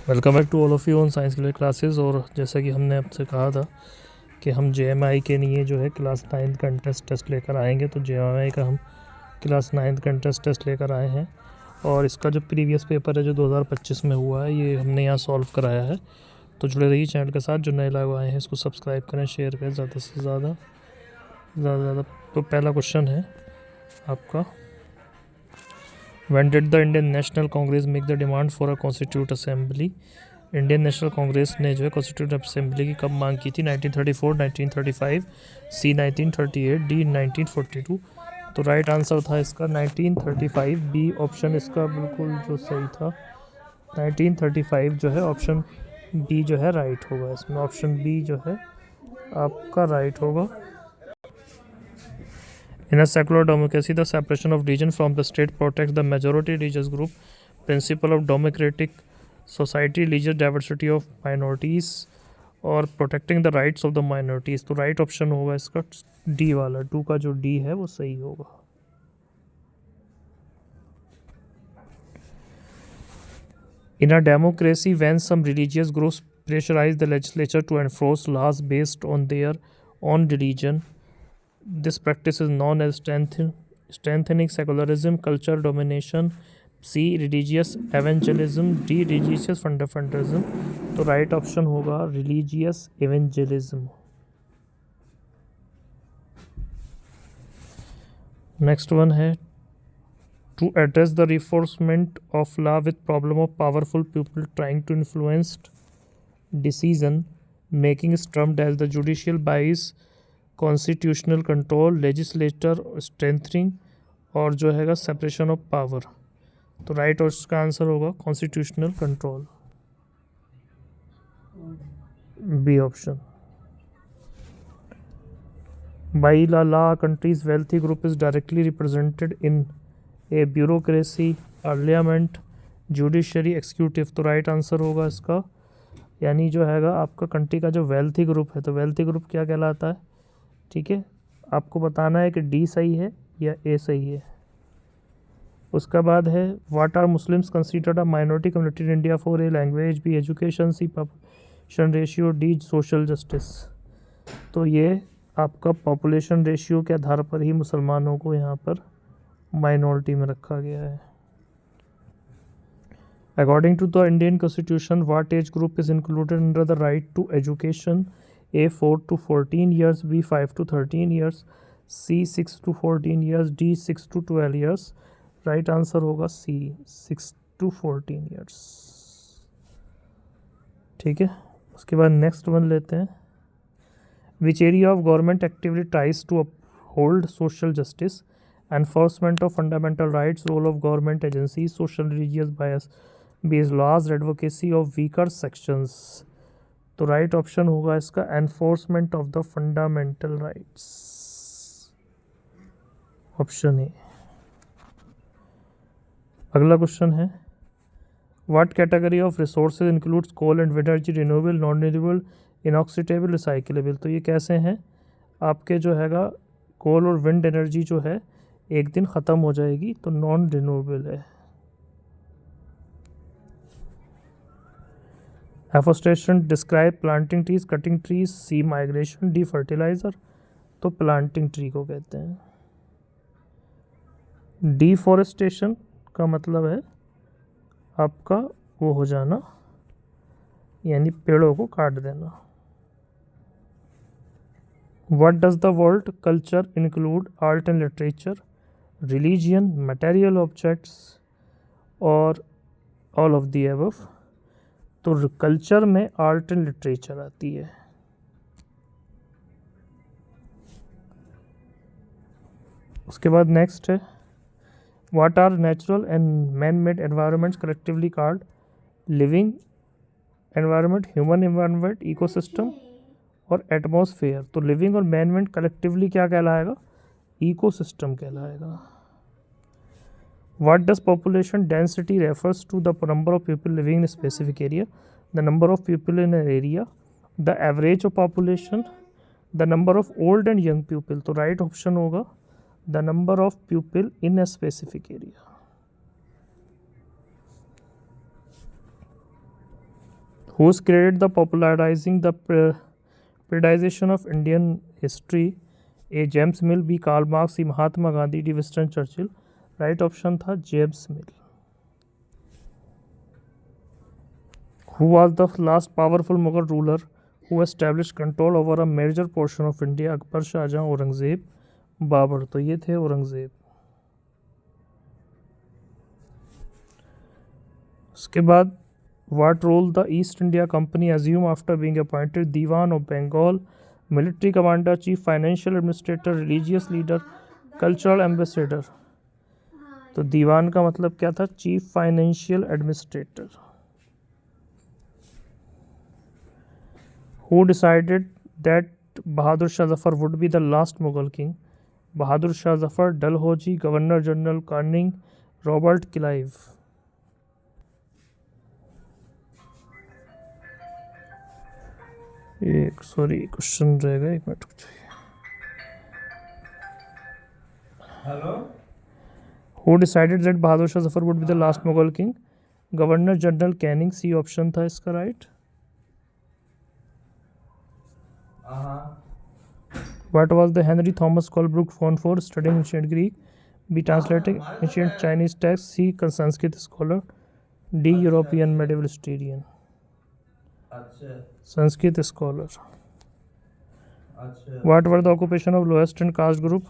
Welcome back to all of you on science के लिए classes. और जैसा कि हमने आपसे कहा था कि हम JMI के लिए जो है क्लास 9th का इंट्रेंस टेस्ट लेकर आएंगे, तो JMI का हम क्लास 9th का इंट्रेंस टेस्ट लेकर आए हैं। और इसका जो प्रीवियस पेपर है जो 2025 में हुआ है, ये हमने यहाँ सॉल्व कराया है। तो जुड़े रहिए चैनल के साथ। जो नए लोग आए हैं इसको सब्सक्राइब करें, शेयर करें ज़्यादा से ज़्यादा। तो पहला क्वेश्चन है आपका, When did the Indian National Congress make the demand for a Constituent Assembly? Indian national Congress ने जो है कॉन्स्टिट्यूट असेंबली की कब मांग की थी? 1934, 1935, सी 1938, डी 1942। तो राइट आंसर था इसका 1935, बी ऑप्शन इसका बिल्कुल जो सही था। 1935 जो है ऑप्शन बी जो है राइट होगा इसमें। ऑप्शन बी जो है आपका राइट होगा। In a secular democracy, the separation of region from the state protects the majority religious group. Principle of democratic society, religious diversity of minorities और protecting the rights of the minorities। तो right option होगा इसका D वाला। 2 का जो D है वो सही होगा। In a democracy, when some religious groups pressurize the legislature to enforce laws based on their own religion, this practice is known as strengthening secularism, cultural domination, C religious evangelism, D religious fundamentalism। तो right option होगा religious evangelism। Next one है, to address the reinforcement of law with problem of powerful people trying to influence decision making is termed as the judicial bias, constitutional control, legislator strengthening और जो हैगा separation of power. तो right और उसका answer होगा constitutional control, B option. By law countries wealthy group is directly represented in a bureaucracy, parliament, judiciary, executive. तो right answer होगा इसका, यानी जो हैगा आपका कंट्री का जो वेल्थी ग्रुप है, तो वेल्थी ग्रुप क्या कहलाता है? ठीक है, आपको बताना है कि डी सही है या ए सही है। उसका बाद है, what are Muslims considered a minority community in India for A language, B education, C population ratio, D social justice. तो ये आपका पॉपुलेशन रेशियो के आधार पर ही मुसलमानों को यहाँ पर माइनॉरिटी में रखा गया है। According to the Indian constitution, what age group is included under the right to education? A 4 to 14 years, B 5 to 13 years, C 6 to 14 years, D 6 to 12 years। Right answer होगा C 6 to 14 years। ठीक है, उसके बाद next one लेते हैं, which area of government actively tries to uphold social justice, enforcement of fundamental rights, role of government agency, social religious bias based laws, advocacy of weaker sections. तो right option होगा इसका enforcement of the fundamental rights, option A. अगला question है, what category of resources includes coal and wind energy, renewable, non renewable, inoxidable, recyclable. तो ये कैसे हैं आपके जो हैगा, कोल और विंड एनर्जी जो है एक दिन ख़त्म हो जाएगी, तो नॉन रिन्यूएबल है। Afforestation describe planting trees, cutting trees, C migration, D fertilizer. तो प्लांटिंग ट्री को कहते हैं। डिफॉरेस्टेशन का मतलब है आपका वो हो जाना, यानी पेड़ों को काट देना। What does the word culture include? Art and literature, religion, material objects और ऑल ऑफ द अबव। तो कल्चर में आर्ट एंड लिटरेचर आती है। उसके बाद नेक्स्ट है, what are natural and man made environments collectively called? Living environment, human environment, ecosystem और atmosphere. तो लिविंग और मैन मेड कलेक्टिवली क्या कहलाएगा? इकोसिस्टम कहलाएगा। What does population density refers to? The number of people living in a specific area, the number of people in an area, the average of population, the number of old and young people। तो right option होगा the number of people in a specific area। Who's credited the popularizing the periodization of Indian history? A. James Mill, B. Karl Marx, C. Mahatma Gandhi, D. Winston Churchill. Right option था James Mill. Who was the last powerful Mughal ruler who established control over a major portion of India? Akbar, Shahjahan, Aurangzeb, Babur. तो ये थे औरंगजेब. उसके बाद what role the East India Company assumed after being appointed Diwan of Bengal, military commander, chief financial administrator, religious leader, cultural ambassador. तो दीवान का मतलब क्या था? Chief financial administrator. Who decided that Bahadur Shah Zafar would be the last Mughal king? Bahadur Shah Zafar, Dalhousie, Governor General Canning, Robert Clive. एक question रहेगा, एक minute रुक जाइए. Hello. Who decided that Bahadur Shah Zafar would be the last Mughal king? Governor General Canning. C option था इसका right. What was the Henry Thomas Colebrook known for? Studying ancient Greek, B. Translating ancient Chinese texts, C. Sanskrit scholar, D. European medieval historian. Sanskrit scholar. What were the occupation of lowest and caste group?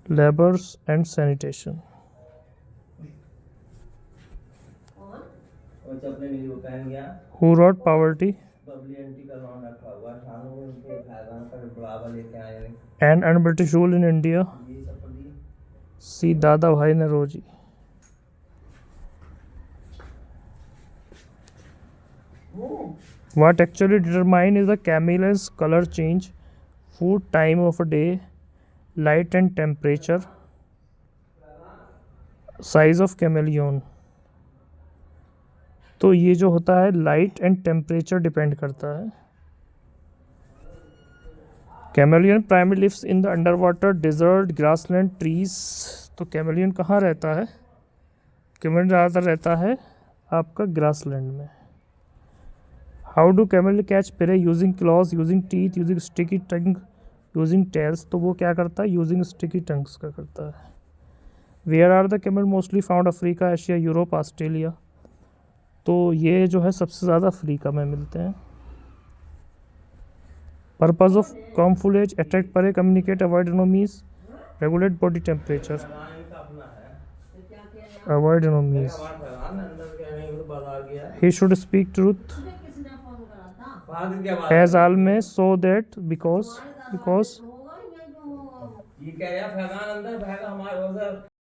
Laborers and sanitation. Who wrote Poverty and British Rule in India? C. Dada Bhai Nauroji. What actually determines the chameleon's color change? Food, time of day, light and temperature, size of chameleon. तो ये जो होता है light and temperature depend करता है. Chameleon primary lives in the under water, desert, grassland, trees. तो chameleon कहाँ रहता है? कैमेलियन ज़्यादातर रहता है आपका ग्रासलैंड में. How do chameleon catch prey? Using claws, using teeth, using sticky tongue, using tails. तो वो क्या करता है? यूजिंग स्टिकी टंग्स का करता है. Where are the camel mostly found? Africa, Asia, Europe, Australia. तो ये जो है सबसे ज़्यादा अफ्रीका में मिलते हैं. Purpose of camouflage, attract prey, communicate, avoid enemies, regulate body temperature. Avoid enemies. He should speak truth as always so that because